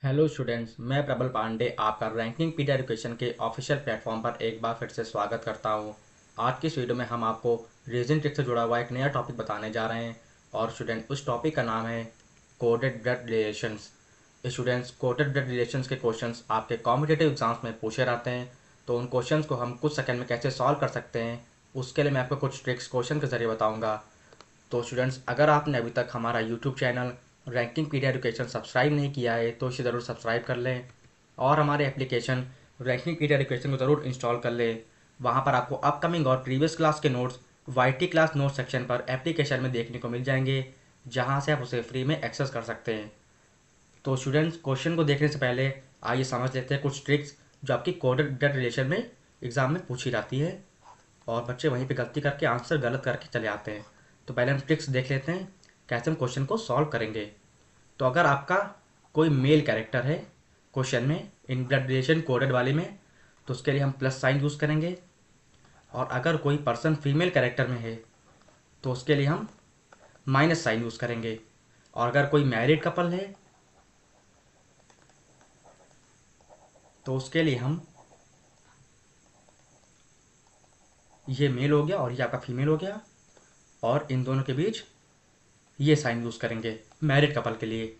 Hello students, मैं प्रबल पांडे आपका रैंकिंग पीडिया एजुकेशन के ऑफिशियल प्लेटफॉर्म पर एक बार फिर से स्वागत करता हूं। आज की इस वीडियो में हम आपको रीजनिंग ट्रिक से जुड़ा हुआ एक नया टॉपिक बताने जा रहे हैं और स्टूडेंट उस टॉपिक का नाम है coded blood relations. Students, coded blood relations के क्वेश्चंस आपके कॉम्पिटिटिव एग्जाम्स में पूछे रहते हैं, तो उन क्वेश्चंस को हम कुछ सेकंड में कैसे सॉल्व कर सकते हैं उसके लिए मैं आपको कुछ ट्रिक्स क्वेश्चन के जरिए बताऊँगा। तो स्टूडेंट्स, अगर आपने अभी तक हमारा YouTube channel ranking pedia education subscribe नहीं किया है तो इसे ज़रूर सब्सक्राइब कर लें और हमारे एप्लीकेशन रैंकिंग पीडिया एजुकेशन को ज़रूर इंस्टॉल कर लें। वहाँ पर आपको अपकमिंग और प्रीवियस क्लास के notes YT class note section पर एप्लीकेशन में देखने को मिल जाएंगे, जहाँ से आप उसे फ्री में एक्सेस कर सकते हैं। तो स्टूडेंट्स, क्वेश्चन को देखने से पहले आइए समझ लेते हैं कुछ ट्रिक्स जो आपकी कोडेड ब्लड रिलेशन में एग्ज़ाम में पूछी जाती है और बच्चे वहीं पे गलती करके आंसर गलत करके चले आते हैं। तो पहले हम ट्रिक्स देख लेते हैं कैसे हम क्वेश्चन को सॉल्व करेंगे। तो अगर आपका कोई मेल कैरेक्टर है क्वेश्चन में इन ब्लड रिलेशन कोडेड वाले में, तो उसके लिए हम प्लस साइन यूज़ करेंगे। और अगर कोई पर्सन फीमेल कैरेक्टर में है तो उसके लिए हम माइनस साइन यूज़ करेंगे। और अगर कोई मैरिड कपल है तो उसके लिए हम, ये मेल हो गया और ये आपका फीमेल हो गया, और इन दोनों के बीच ये साइन यूज़ करेंगे मैरिड कपल के लिए।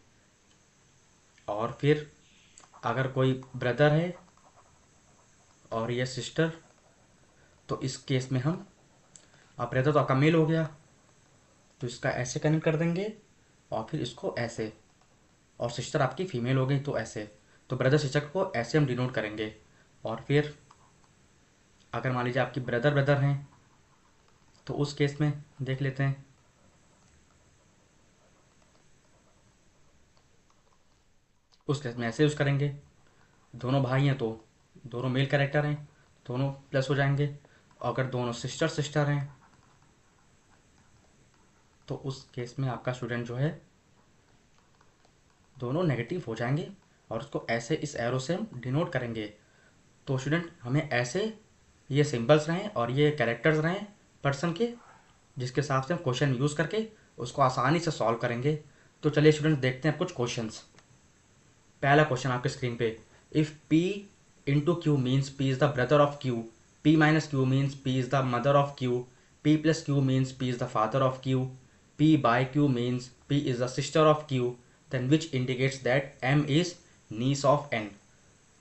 और फिर अगर कोई ब्रदर है और ये सिस्टर, तो इस केस में हम, अब ब्रदर तो आपका मेल हो गया तो इसका ऐसे कनेक्ट कर देंगे और फिर इसको ऐसे, और सिस्टर आपकी फीमेल हो गई तो ऐसे। तो ब्रदर सिस्टर को ऐसे हम डिनोट करेंगे। और फिर अगर मान लीजिए आपकी ब्रदर ब्रदर हैं तो उस केस में देख लेते हैं। उस केस में ऐसे यूज़ करेंगे। दोनों भाई हैं तो दोनों मेल कैरेक्टर हैं, दोनों प्लस हो जाएंगे। और अगर दोनों सिस्टर सिस्टर हैं तो उस केस में आपका स्टूडेंट जो है दोनों नेगेटिव हो जाएंगे और उसको ऐसे इस एरो से हम डिनोट करेंगे। तो स्टूडेंट, हमें ऐसे ये सिंबल्स रहें और ये कैरेक्टर्स रहें पर्सन के, जिसके हिसाब से हम क्वेश्चन यूज़ करके उसको आसानी से सॉल्व करेंगे। तो चलिए स्टूडेंट, देखते हैं कुछ क्वेश्चंस। पहला क्वेश्चन आपके स्क्रीन पे, if P into Q means P is the brother of Q, P minus Q means P is the mother of Q, P plus Q means P is the father of Q, P by Q means P is the sister of Q, then which indicates that M is niece of N।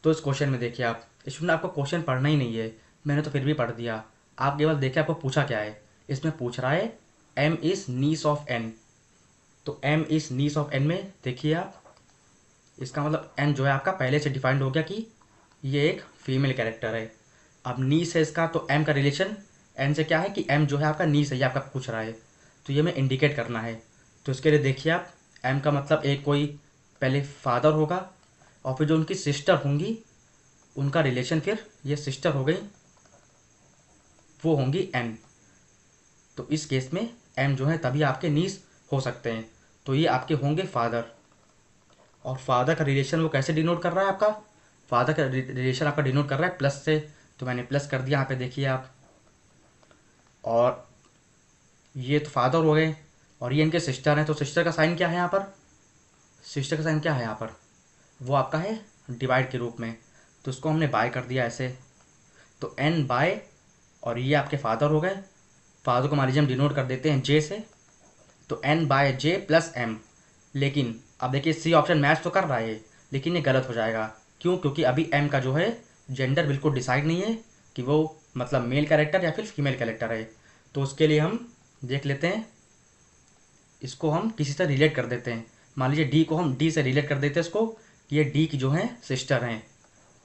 तो इस question में देखिए, आप student, आपको question पढ़ना ही नहीं है, मैंने तो फिर भी पढ़ दिया। आप केवल देखिए आपको पूछा क्या है। इसमें पूछ रहा है M is niece of N। तो M is niece of N में देखिए आप, इसका मतलब एन जो है आपका पहले से डिफाइंड हो गया कि ये एक फीमेल कैरेक्टर है। अब नीस है इसका, तो एम का रिलेशन एन से क्या है कि एम जो है आपका नीस है, ये आपका पूछ रहा है, तो ये हमें इंडिकेट करना है। तो इसके लिए देखिए आप, एम का मतलब एक कोई पहले फादर होगा और फिर जो उनकी सिस्टर होंगी उनका रिलेशन, फिर ये सिस्टर हो गई, वो होंगी एन। तो इस केस में एम जो है तभी आपके नीस हो सकते हैं, तो ये आपके होंगे फादर। और फादर का रिलेशन वो कैसे डिनोट कर रहा है आपका, फादर का रिलेशन आपका डिनोट कर रहा है प्लस से, तो मैंने प्लस कर दिया यहाँ पे देखिए आप। और ये तो फादर हो गए और ये इनके सिस्टर हैं, तो सिस्टर का साइन क्या है यहाँ पर, सिस्टर का साइन क्या है यहाँ पर, वो आपका है डिवाइड के रूप में, तो उसको हमने बाय कर दिया ऐसे। तो एन बाय, और ये आपके फादर हो गए, फादर को मान लीजिए हम डिनोट कर देते हैं जे से, तो N by J plus M. लेकिन अब देखिए सी ऑप्शन मैच तो कर रहा है लेकिन ये गलत हो जाएगा। क्यों? क्योंकि अभी एम का जो है जेंडर बिल्कुल डिसाइड नहीं है कि वो मतलब मेल कैरेक्टर या फिर फीमेल कैरेक्टर है। तो उसके लिए हम देख लेते हैं, इसको हम किसी से रिलेट कर देते हैं। मान लीजिए डी को हम डी से रिलेट कर देते हैं इसको, कि ये डी की जो है सिस्टर हैं।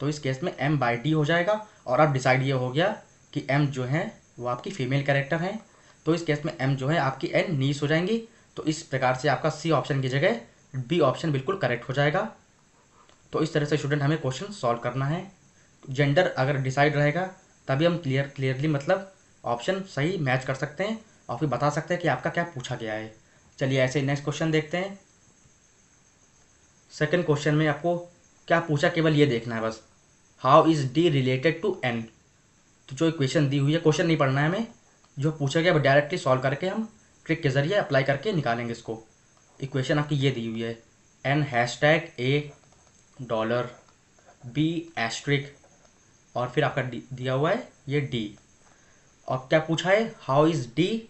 तो इस केस में एम बाई डी हो जाएगा। और अब डिसाइड ये हो गया कि एम जो है वो आपकी फीमेल कैरेक्टर हैं, तो इस केस में एम जो है आपकी एन नीस हो जाएंगी। तो इस प्रकार से आपका सी ऑप्शन की जगह बी ऑप्शन बिल्कुल करेक्ट हो जाएगा। तो इस तरह से स्टूडेंट हमें क्वेश्चन सॉल्व करना है। जेंडर अगर डिसाइड रहेगा तभी हम क्लियरली मतलब ऑप्शन सही मैच कर सकते हैं और फिर बता सकते हैं कि आपका क्या पूछा गया है। चलिए ऐसे नेक्स्ट क्वेश्चन देखते हैं। सेकंड क्वेश्चन में आपको क्या पूछा, केवल ये देखना है बस, how is D related to N. तो जो इक्वेशन दी हुई है, क्वेश्चन नहीं पढ़ना है हमें, जो पूछा गया वो डायरेक्टली सॉल्व करके हम ट्रिक के ज़रिए अप्लाई करके निकालेंगे इसको। इक्वेशन आपकी ये दी हुई है, एन हैश टैग ए डॉलर, बी एस्ट्रिक, और फिर आपका दिया हुआ है ये डी। और क्या पूछा है, how is D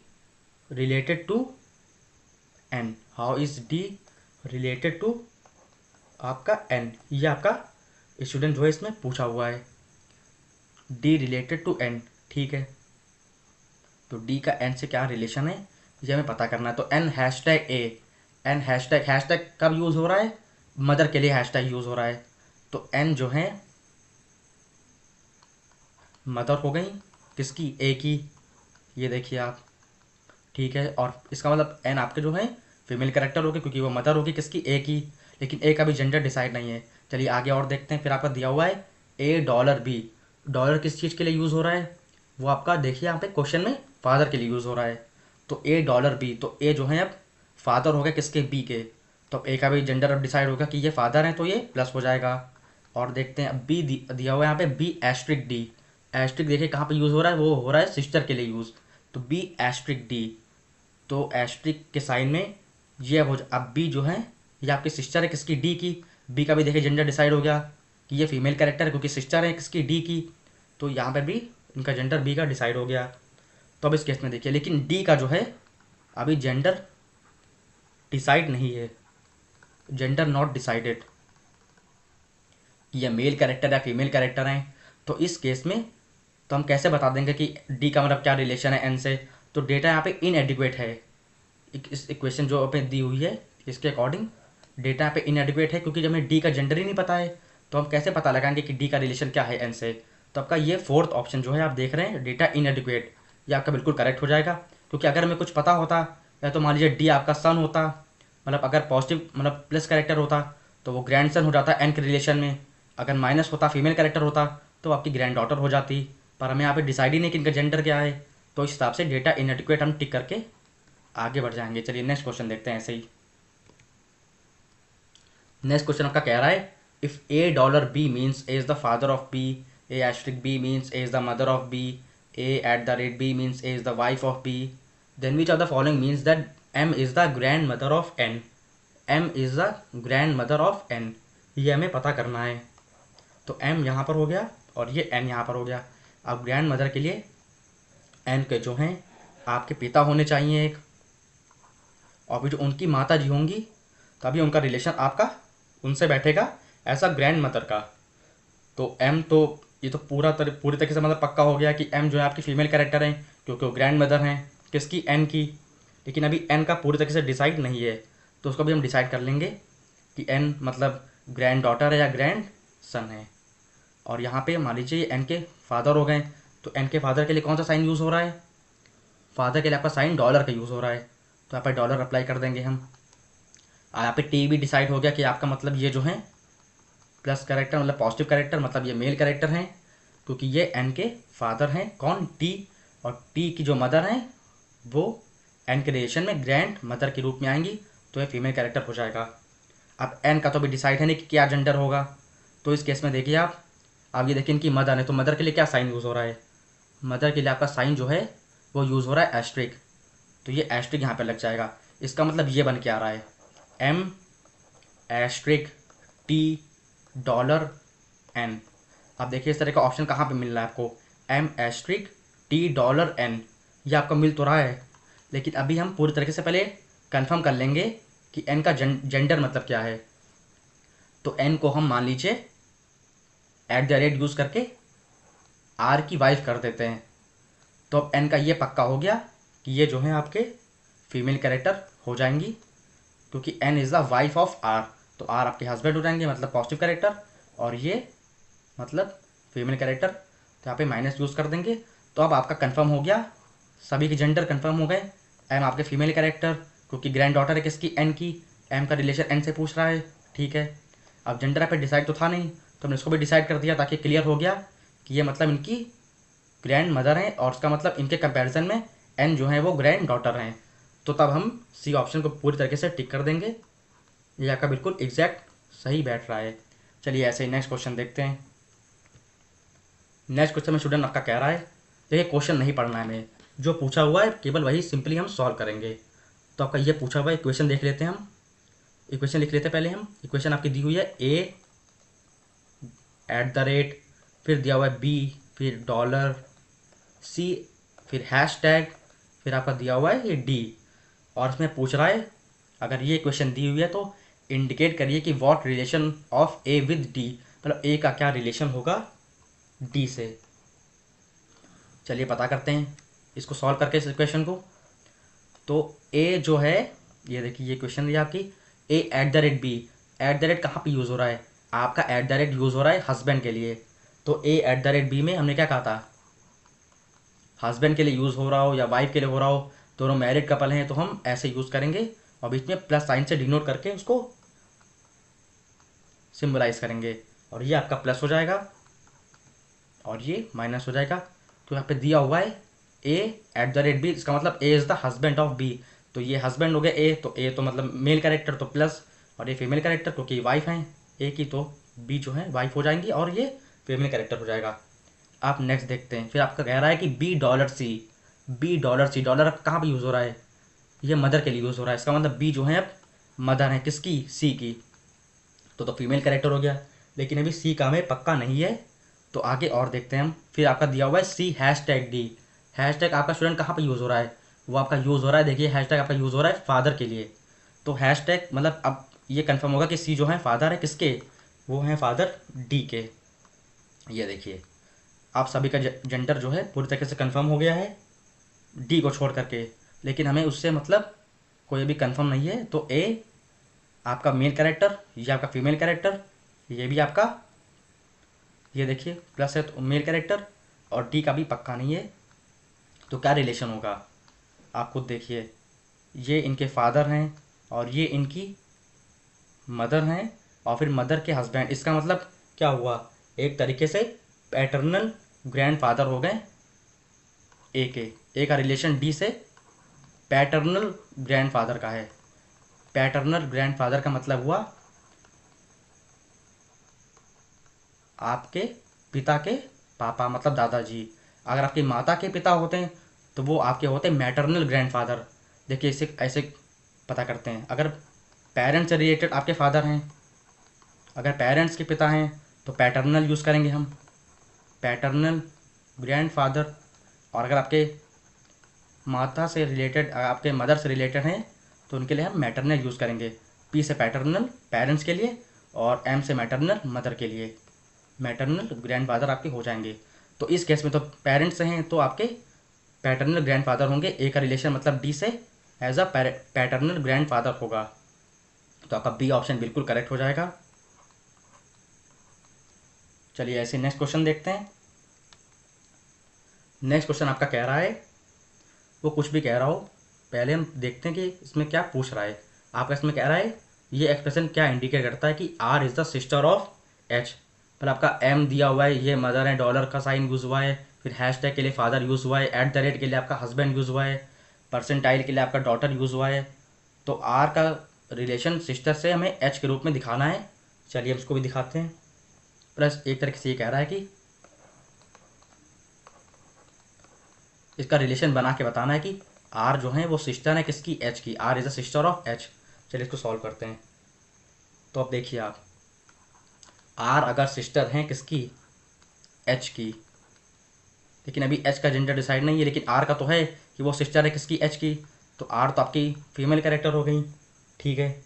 related to N, how is D related to आपका एन, ये आपका स्टूडेंट जो है इसमें पूछा हुआ है, डी रिलेटेड टू एन। ठीक है, तो डी का एन से क्या रिलेशन है ये हमें पता करना है। तो एन हैशटैग ए, एन हैशटैग, हैशटैग कब यूज़ हो रहा है, मदर के लिए हैशटैग यूज़ हो रहा है। तो एन जो है मदर हो गई किसकी, ए की, ये देखिए आप। ठीक है, और इसका मतलब एन आपके जो है फीमेल कैरेक्टर होगी क्योंकि वो मदर होगी किसकी, ए की। लेकिन ए का भी जेंडर डिसाइड नहीं है। चलिए आगे और देखते हैं। फिर आपका दिया हुआ है ए डॉलर बी, डॉलर किस चीज़ के लिए यूज़ हो रहा है, वो आपका देखिए यहाँ पे क्वेश्चन में फादर के लिए यूज़ हो रहा है। तो ए डॉलर बी, तो ए जो है अब फादर हो गया किसके, बी के। तो अब ए का भी जेंडर अब डिसाइड होगा कि ये फादर है तो ये प्लस हो जाएगा। और देखते हैं अब बी दिया हुआ है यहाँ पे बी एस्ट्रिक डी, एस्ट्रिक देखिए कहाँ पे यूज़ हो रहा है, वो हो रहा है सिस्टर के लिए यूज़। तो बी एस्ट्रिक डी, तो एस्ट्रिक के साइन में ये अब बी जो है ये आपकी सिस्टर है किसकी, डी की। बी का भी देखिए जेंडर डिसाइड हो गया कि ये फीमेल कैरेक्टर है क्योंकि सिस्टर है किसकी, डी की। तो यहाँ पर भी इनका जेंडर बी का डिसाइड हो गया। तो अब इस केस में देखिए, लेकिन डी का जो है अभी जेंडर डिसाइड नहीं है, जेंडर नॉट डिसाइडेड कि ये मेल कैरेक्टर या फीमेल कैरेक्टर हैं। तो इस केस में तो हम कैसे बता देंगे कि डी का मतलब क्या रिलेशन है एन से। तो डेटा यहाँ पे इनएडिक्वेट है, इस इक्वेशन जो पे दी हुई है इसके अकॉर्डिंग डेटा यहाँ पे इनएडिक्वेट है क्योंकि जब हमें डी का जेंडर ही नहीं पता है तो हम कैसे पता लगाएंगे कि डी का रिलेशन क्या है एन से। तो आपका ये फोर्थ ऑप्शन जो है आप देख रहे हैं डेटा इनएडिक्वेट, ये आपका बिल्कुल करेक्ट हो जाएगा। क्योंकि अगर हमें कुछ पता होता या तो मान लीजिए डी आपका सन होता, मतलब अगर पॉजिटिव मतलब प्लस कैरेक्टर होता तो वो ग्रैंड सन हो जाता एन के रिलेशन में। अगर माइनस होता फीमेल कैरेक्टर होता तो आपकी ग्रैंड डॉटर हो जाती। पर हमें यहाँ पे डिसाइड ही नहीं कि इनका जेंडर क्या है, तो इस हिसाब से डेटा इनएडिक्वेट हम टिक करके आगे बढ़ जाएंगे। चलिए नेक्स्ट क्वेश्चन देखते हैं ऐसे ही। नेक्स्ट क्वेश्चन आपका कह रहा है if A dollar B means A is the father of B, A asterisk B means A is the mother of B, A at the rate B means A is the wife of B, then which of the following means that M is the grandmother of N, M is the grandmother of N, ये हमें पता करना है। तो M यहाँ पर हो गया और ये एन यहाँ पर हो गया। अब ग्रैंड मदर के लिए एन के जो हैं आपके पिता होने चाहिए एक, और भी जो उनकी माता जी होंगी तभी उनका रिलेशन आपका उनसे बैठेगा ऐसा ग्रैंड मदर का। तो एम तो ये तो पूरी तरीके से मतलब पक्का हो गया कि एम जो है आपकी फीमेल कैरेक्टर हैं क्योंकि वो ग्रैंड मदर हैं किसकी, एन की। लेकिन अभी एन का पूरी तरीके से डिसाइड नहीं है तो उसको भी हम डिसाइड कर लेंगे कि एन मतलब ग्रैंड डॉटर है या ग्रैंड सन है। और यहाँ पे मान लीजिए एन के फादर हो गए, तो एन के फादर के लिए कौन सा साइन यूज़ हो रहा है, फादर के लिए आपका साइन डॉलर का यूज़ हो रहा है। तो यहाँ पर डॉलर अप्लाई कर देंगे हम। यहाँ पे टी भी डिसाइड हो गया कि आपका मतलब ये जो है प्लस कैरेक्टर मतलब पॉजिटिव कैरेक्टर मतलब ये मेल कैरेक्टर हैं क्योंकि ये एन के फादर हैं कौन, टी, और टी की जो मदर हैं वो एन के रिलेशन में ग्रैंड मदर के रूप में आएंगी, तो ये फीमेल कैरेक्टर हो जाएगा। अब एन का तो भी डिसाइड है नहीं कि क्या जेंडर होगा। तो इस केस में देखिए आप, अब ये देखिए इनकी मदर है तो मदर के लिए क्या साइन यूज़ हो रहा है, मदर के लिए आपका साइन जो है वो यूज़ हो रहा है एस्ट्रिक, तो ये एस्ट्रिक यहाँ पर लग जाएगा। इसका मतलब ये बन के आ रहा है M asterisk T dollar N. अब देखिए इस तरह का ऑप्शन कहाँ पे मिल रहा है आपको, M asterisk T dollar N, ये आपको मिल तो रहा है। लेकिन अभी हम पूरी तरीके से पहले कंफर्म कर लेंगे कि एन का जेंडर मतलब क्या है। तो एन को हम मान लीजिए एट द रेट यूज़ करके आर की वाइफ कर देते हैं। तो अब एन का ये पक्का हो गया कि ये जो है आपके फीमेल कैरेक्टर हो जाएंगी क्योंकि N is the wife of R. तो आर आपके हस्बैंड हो जाएंगे मतलब पॉजिटिव कैरेक्टर, और ये मतलब फीमेल कैरेक्टर, तो यहाँ पे माइनस यूज़ कर देंगे। तो अब आपका कंफर्म हो गया, सभी के जेंडर कंफर्म हो गए। एम आपके फीमेल कैरेक्टर क्योंकि ग्रैंड डॉटर है किसकी, एन की, एम का रिलेशन एन से पूछ रहा है। ठीक है, अब जेंडर यहाँ पे डिसाइड तो था नहीं तो हमने इसको भी डिसाइड कर दिया ताकि क्लियर हो गया कि ये मतलब इनकी ग्रैंड मदर हैं और उसका मतलब इनके कंपेरिजन में एन जो है वो ग्रैंड डॉटर हैं। तो तब हम सी ऑप्शन को पूरी तरीके से टिक कर देंगे, ये आपका बिल्कुल एग्जैक्ट सही बैठ रहा है। चलिए ऐसे ही नेक्स्ट क्वेश्चन देखते हैं। नेक्स्ट क्वेश्चन में स्टूडेंट आपका कह रहा है देखिए क्वेश्चन नहीं पढ़ना है हमें, जो पूछा हुआ है केवल वही सिंपली हम सॉल्व करेंगे। तो आपका ये पूछा हुआ है इक्वेशन देख लेते हैं हम, इक्वेशन लिख लेते हैं पहले हम। इक्वेशन आपकी दी हुई है ए @ फिर दिया हुआ है बी, फिर $C, फिर हैशटैग, फिर आपका दिया हुआ है ये डी। और इसमें पूछ रहा है अगर ये क्वेश्चन दी हुई है तो इंडिकेट करिए कि what relation of A with D, मतलब ए का क्या रिलेशन होगा डी से। चलिए पता करते हैं इसको सॉल्व करके इस क्वेश्चन को। तो ए जो है, ये देखिए ये क्वेश्चन दिया आपकी, ए @b, कहाँ पे यूज़ हो रहा है, आपका @ यूज़ हो रहा है हस्बैंड के लिए। तो ए @b में हमने क्या कहा था, हस्बैंड के लिए यूज़ हो रहा हो या वाइफ के लिए हो रहा हो, दोनों मैरिड कपल हैं तो हम ऐसे यूज़ करेंगे और बीच में प्लस साइन से डिनोट करके उसको सिंबलाइज करेंगे। और ये आपका प्लस हो जाएगा और ये माइनस हो जाएगा। तो यहाँ पे दिया हुआ है ए @b, इसका मतलब A is the husband of B. तो ये हस्बैंड हो गया ए, तो ए तो मतलब मेल कैरेक्टर तो प्लस, और ये फीमेल कैरेक्टर क्योंकि वाइफ हैं ए की, तो बी जो है वाइफ हो जाएंगी और ये फीमेल कैरेक्टर हो जाएगा। आप नेक्स्ट देखते हैं। फिर आपका कह रहा है कि $C, डॉलर कहाँ पे यूज़ हो रहा है, ये मदर के लिए यूज़ हो रहा है। इसका मतलब बी जो है अब मदर है किसकी, सी की, तो फीमेल कैरेक्टर हो गया। लेकिन अभी सी का हमें पक्का नहीं है, तो आगे और देखते हैं हम। फिर आपका दिया हुआ है C #D, हैशटैग आपका स्टूडेंट कहाँ पे यूज़ हो रहा है, वो आपका यूज़ हो रहा है, देखिए हैशटैग आपका यूज़ हो रहा है फादर के लिए। तो हैशटैग मतलब अब ये कंफर्म होगा कि सी जो है फादर है किसके, वो हैं फादर डी के। ये देखिए आप सभी का जेंडर जो है पूरी तरीके से कंफर्म हो गया है डी को छोड़ करके, लेकिन हमें उससे मतलब कोई भी कंफर्म नहीं है। तो ए आपका मेल कैरेक्टर, ये आपका फीमेल कैरेक्टर, ये भी आपका, ये देखिए प्लस है तो मेल कैरेक्टर, और डी का भी पक्का नहीं है। तो क्या रिलेशन होगा आप खुद देखिए, ये इनके फादर हैं और ये इनकी मदर हैं और फिर मदर के हस्बैंड। इसका मतलब क्या हुआ, एक तरीके से पैटर्नल ग्रैंडफादर हो गए ए के। ए का रिलेशन डी से पैटर्नल ग्रैंडफादर का है। पैटर्नल ग्रैंडफादर का मतलब हुआ आपके पिता के पापा, मतलब दादाजी। अगर आपकी माता के पिता होते हैं तो वो आपके होते हैं मैटरनल ग्रैंडफादर। देखिए इसे ऐसे पता करते हैं, अगर पेरेंट्स से रिलेटेड आपके फादर हैं, अगर पेरेंट्स के पिता हैं तो पैटर्नल यूज़ करेंगे हम, पैटर्नल ग्रैंडफादर। और अगर आपके माता से रिलेटेड, आपके मदर से रिलेटेड हैं तो उनके लिए हम मैटरनल यूज़ करेंगे। पी से पैटर्नल पेरेंट्स के लिए और एम से मैटरनल मदर के लिए, मैटरनल ग्रैंडफादर आपके हो जाएंगे। तो इस केस में तो पेरेंट्स हैं तो आपके पैटर्नल ग्रैंडफादर होंगे। ए का रिलेशन मतलब डी से एज अ पैटर्नल ग्रैंडफादर होगा। तो आपका बी ऑप्शन बिल्कुल करेक्ट हो जाएगा। चलिए ऐसे नेक्स्ट क्वेश्चन देखते हैं। नेक्स्ट क्वेश्चन आपका कह रहा है, वो कुछ भी कह रहा हो, पहले हम देखते हैं कि इसमें क्या पूछ रहा है। आपका इसमें कह रहा है ये एक्सप्रेशन क्या इंडिकेट करता है कि R is the sister of H. पर आपका एम दिया हुआ है, ये मदर है, डॉलर का साइन यूज़ हुआ है, फिर हैशटैग के लिए फादर यूज़ हुआ है, @ के लिए आपका हस्बैंड यूज़ हुआ है, परसेंटाइल के लिए आपका डॉटर यूज़ हुआ है। तो आर का रिलेशन सिस्टर से हमें एच के रूप में दिखाना है। चलिए हम इसको भी दिखाते हैं। प्लस एक तरीके से ये कह रहा है कि इसका रिलेशन बना के बताना है कि आर जो है वो सिस्टर है किसकी, एच की, R is a sister of H. चलिए इसको सॉल्व करते हैं। तो अब देखिए आप, आर अगर सिस्टर हैं किसकी, एच की, लेकिन अभी एच का जेंडर डिसाइड नहीं है, लेकिन आर का तो है कि वो सिस्टर है किसकी, एच की। तो आर तो आपकी फीमेल कैरेक्टर हो गई, ठीक है।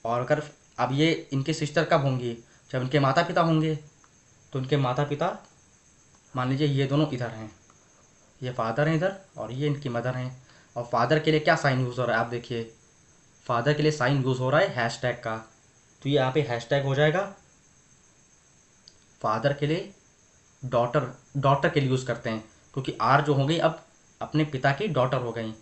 और अगर अब ये इनके सिस्टर कब होंगी, जब इनके माता पिता होंगे। तो इनके माता पिता मान लीजिए ये दोनों इधर हैं, ये फादर हैं इधर और ये इनकी मदर हैं। और फादर के लिए क्या साइन यूज़ हो रहा है, आप देखिए फादर के लिए साइन यूज़ हो रहा है हैशटैग का। तो ये यहाँ पे हैशटैग हो जाएगा। फादर के लिए डॉटर के लिए यूज़ करते हैं क्योंकि आर जो हो गई अब अपने पिता की डॉटर हो गई,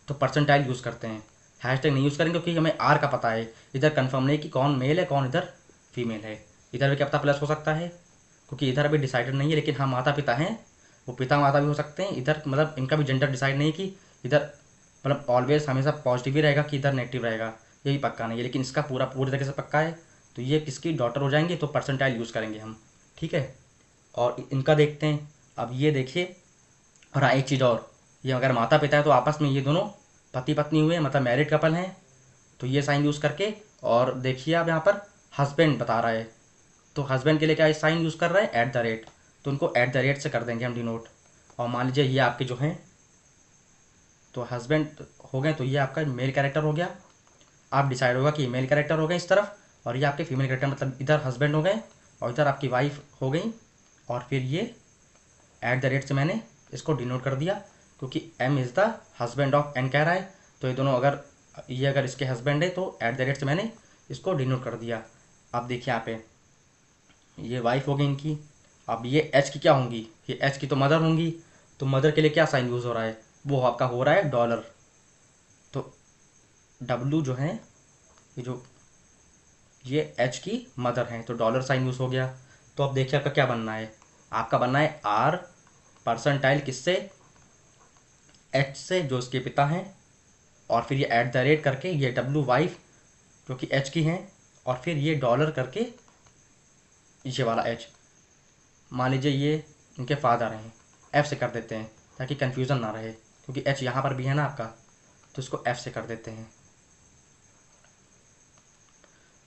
तो परसेंटाइल यूज़ करते हैं। हैशटैग नहीं यूज़ करेंगे क्योंकि हमें आर का पता है, इधर कंफर्म नहीं कि कौन मेल है कौन इधर फीमेल है। इधर भी क्या पता प्लस हो सकता है क्योंकि इधर अभी डिसाइडेड नहीं है, लेकिन हाँ माता पिता हैं, वो पिता माता भी हो सकते हैं इधर, मतलब इनका भी जेंडर डिसाइड नहीं कि इधर मतलब ऑलवेज हमेशा पॉजिटिव ही रहेगा कि इधर नेगेटिव रहेगा, ये भी पक्का नहीं है। लेकिन इसका पूरी तरीके से पक्का है। तो ये किसकी डॉटर हो जाएंगे, तो परसेंटाइल यूज़ करेंगे हम, ठीक है। और इनका देखते हैं। अब ये देखिए, और हाँ एक चीज़ और, ये अगर माता पिता है तो आपस में ये दोनों पति पत्नी हुए, मतलब मैरिड कपल हैं, तो ये साइन यूज़ करके। और देखिए आप यहाँ पर हस्बैंड बता रहा है, तो हस्बैंड के लिए क्या साइन यूज़ कर रहे हैं, एट द रेट, तो उनको एट द रेट से कर देंगे हम डिनोट। और मान लीजिए ये आपके जो हैं तो हस्बैंड हो गए, तो ये आपका मेल कैरेक्टर हो गया। आप डिसाइड होगा कि मेल कैरेक्टर हो गए इस तरफ, और ये आपके फीमेल कैरेक्टर, मतलब इधर हस्बैंड हो गए और इधर आपकी वाइफ हो गई। और फिर ये एट द रेट से मैंने इसको डिनोट कर दिया, क्योंकि M is the husband of N कह रहा है, तो ये दोनों अगर इसके हस्बैंड है तो एट द रेट से मैंने इसको डिनोट कर दिया। अब देखिए यहाँ पे ये वाइफ हो गई इनकी। अब ये एच की क्या होंगी, ये एच की तो मदर होंगी, तो मदर के लिए क्या साइन यूज़ हो रहा है, वो आपका हो रहा है डॉलर। तो डब्लू जो है ये एच की मदर हैं, तो डॉलर साइन यूज़ हो गया। तो अब देखिए आपका क्या बनना है, आपका बनना है आर परसेंटाइल किससे, एच से जो इसके पिता हैं, और फिर ये एट द रेट करके ये डब्लू वाइफ जो कि एच की हैं, और फिर ये डॉलर करके ये वाला एच। मान लीजिए ये इनके फादर हैं, एफ से कर देते हैं ताकि कन्फ्यूज़न ना रहे, क्योंकि एच यहाँ पर भी है ना आपका, तो इसको एफ से कर देते हैं।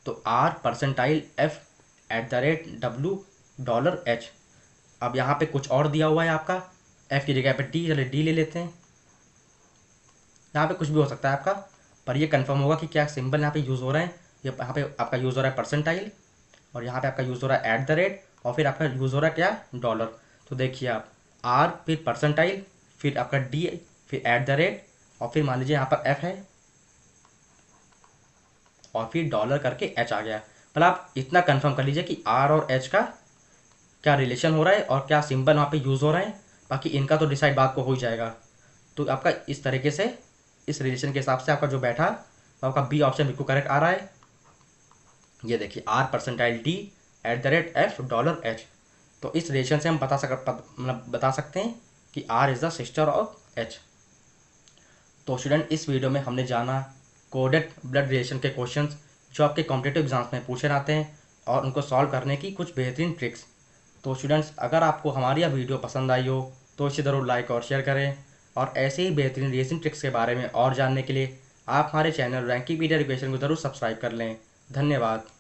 तो R percentile F at the rate W dollar H. अब यहाँ पे कुछ और दिया हुआ है आपका, एफ की जगह पे डी, चले डी ले लेते हैं। यहाँ पे कुछ भी हो सकता है आपका, पर ये कंफर्म होगा कि क्या सिंबल यहाँ पे यूज़ हो रहा है। ये यहाँ पे आपका यूज़ हो रहा है परसेंटाइल, और यहाँ पे आपका यूज़ हो रहा है एट द रेट, और फिर आपका यूज़ हो रहा है क्या, डॉलर। तो देखिए आप आर फिर परसेंटाइल फिर आपका डी फिर एट द रेट, और फिर मान लीजिए यहाँ पर एफ है और फिर डॉलर करके एच आ गया। मतलब आप इतना कंफर्म कर लीजिए कि आर और एच का क्या रिलेशन हो रहा है और क्या सिंबल वहाँ पे यूज़ हो रहे हैं। बाकी इनका तो डिसाइड बात को हो ही जाएगा। तो आपका इस तरीके से इस रिलेशन के हिसाब से आपका जो बैठा तो आपका बी ऑप्शन बिल्कुल करेक्ट आ रहा है। ये देखिए R percentile D at the rate F dollar H. तो इस रिलेशन से हम बता सकते हैं कि R is the sister of H. तो स्टूडेंट इस वीडियो में हमने जाना कोडेड ब्लड रिलेशन के क्वेश्चंस जो आपके कॉम्पिटिटिव एग्जाम्स में पूछे जाते हैं और उनको सॉल्व करने की कुछ बेहतरीन ट्रिक्स। तो स्टूडेंट्स अगर आपको हमारी यह वीडियो पसंद आई हो तो इसे ज़रूर लाइक और शेयर करें, और ऐसे ही बेहतरीन रिलेशन ट्रिक्स के बारे में और जानने के लिए आप हमारे चैनल रैंकिंग पीडिया एजुकेशन को ज़रूर सब्सक्राइब कर लें। धन्यवाद।